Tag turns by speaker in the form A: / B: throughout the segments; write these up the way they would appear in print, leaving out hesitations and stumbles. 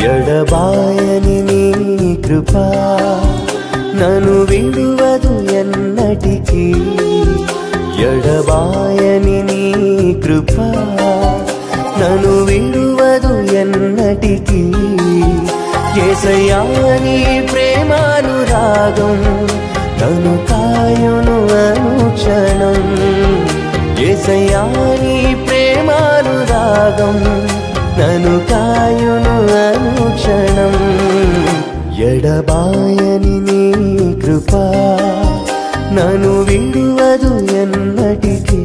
A: ఎడబాయని నీ కృపా నన్ను విడువదు ఎన్నటికీ. ఎడబాయని నీ కృపా నన్ను విడువదు ఎన్నటికీ. యేసయ్యా నీ ప్రేమానురాగం నన్ను కాయును అనుక్షణం. యేసయ్యా నీ ప్రేమానురాగం నన్ను కాయును అనుక్షణం. ఎడబాయని నీ కృపా నన్ను విడువదు ఎన్నటికీ.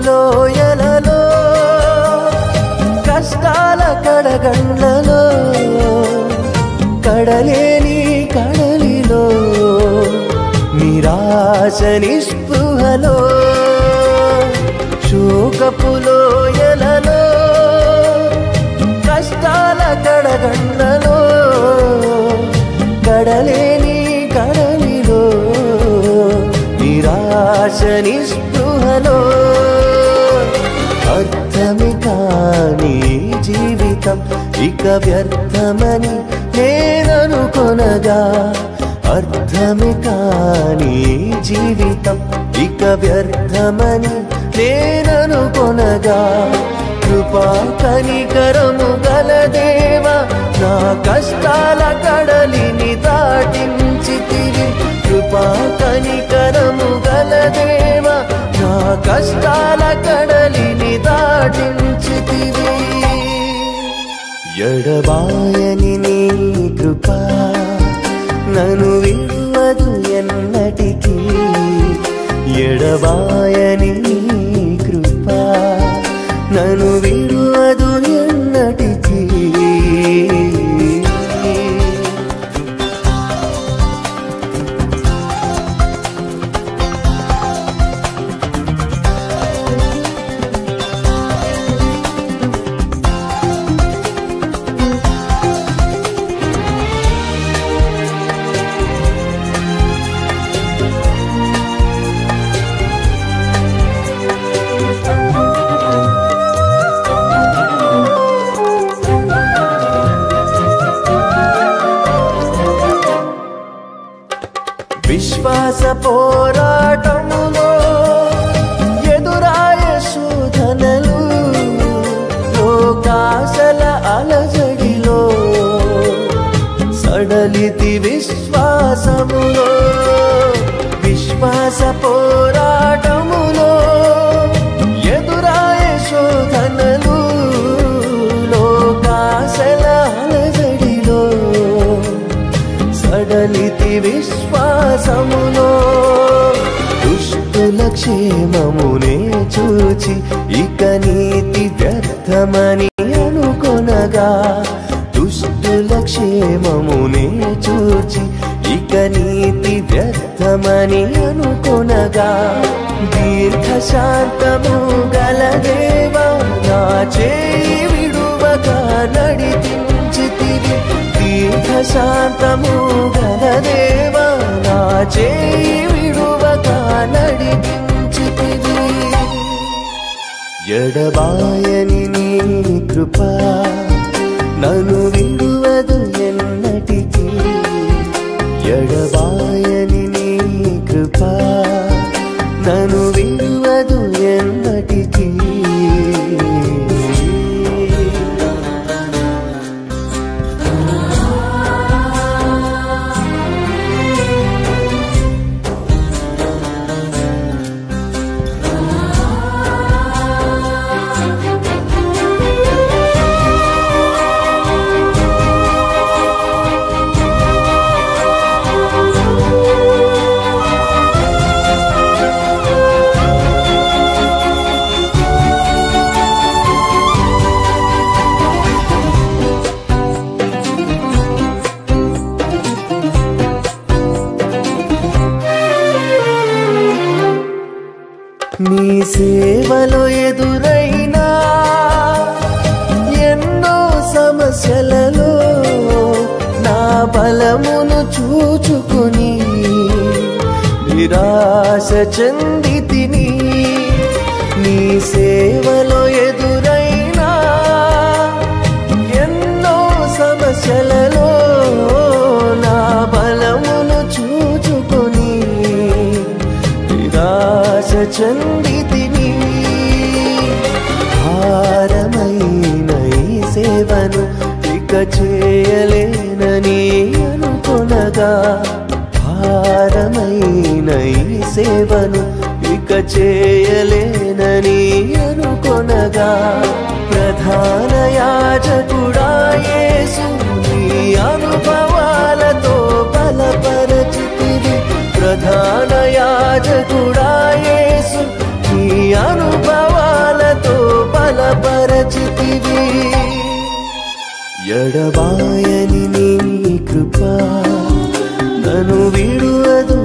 A: లోయలలో కష్టాల కడగండ్లలో కడలేని కడలిలో నిరాశ నిస్పృహలో శోకపు లోయలలో కష్టాల కడగండ్లలో కడలేని కడలిలో నిరాశ నిస్పృహలో అర్థమే కాని జీవితం ఇక వ్యర్థమని నేననుకొనగా. అర్థమే కాని జీవితం ఇక వ్యర్థమని నేననుకొనగా. కృపా కనికరము గల దేవా నా కష్టాల కడలిని దాటించితివి. కృపా కనికరము గల దేవా నా కష్టాల కడలిని దాటించితివి. ఎడబాయని నీ కృపా నన్ను విడువదు ఎన్నటికీ. ఎడబాయని నీ కృపా నన్ను విడువదు ఎన్నటికీ. విశ్వాస పోరాటములో ఎదురాయ శోధనలు లోకాశల అలజడిలో సడలితి విశ్వాసములో. విశ్వాస పోరాటములో ఎదురాయ శోధనలు లోకాశల అలజడిలో సడలితి విశ్వాసములో. దుష్టుల క్షేమమునే చూచి ఇక నీతి వ్యర్థమని అనుకొనగా. దుష్టుల క్షేమమునే చూచి ఇక నీతి వ్యర్థమని అనుకొనగా. దీర్ఘశాంతము గల దేవా నా చేయి విడువక నడిపించితివి. దీర్ఘశాంతము గల దేవా నా చేయి విడువక నడిపించితివి. ఎడబాయని నీ కృపా నన్ను విడువదు ఎన్నటికీ. ఎడబాయని నీ కృపా నన్ను విడువదు ఎన్నటికీ. సేవలో ఎదురైనా ఎన్నో సమస్యలలో నా బలమును చూచుకుని నిరాశ చెందితిని. నీ సేవలో ఎదురైనా ఎన్నో సమస్యలలో నా బలమును చూచుకుని నిరాశ చెందితిని. భారమైన ఈ సేవను ఇక చేయలేనని అనుకొనగా, భారమైన ఈ సేవను ఇక చేయలేనని అనుకొనగా, ప్రధాన యాజకుడా యేసు నీ అనుభవాలతో బలపరచితివి. ప్రధాన యాజకుడా యేసు నీ అనుభవాలతో బలపరచితివి. ఎడబాయని నీ కృప నన్ను విడువదు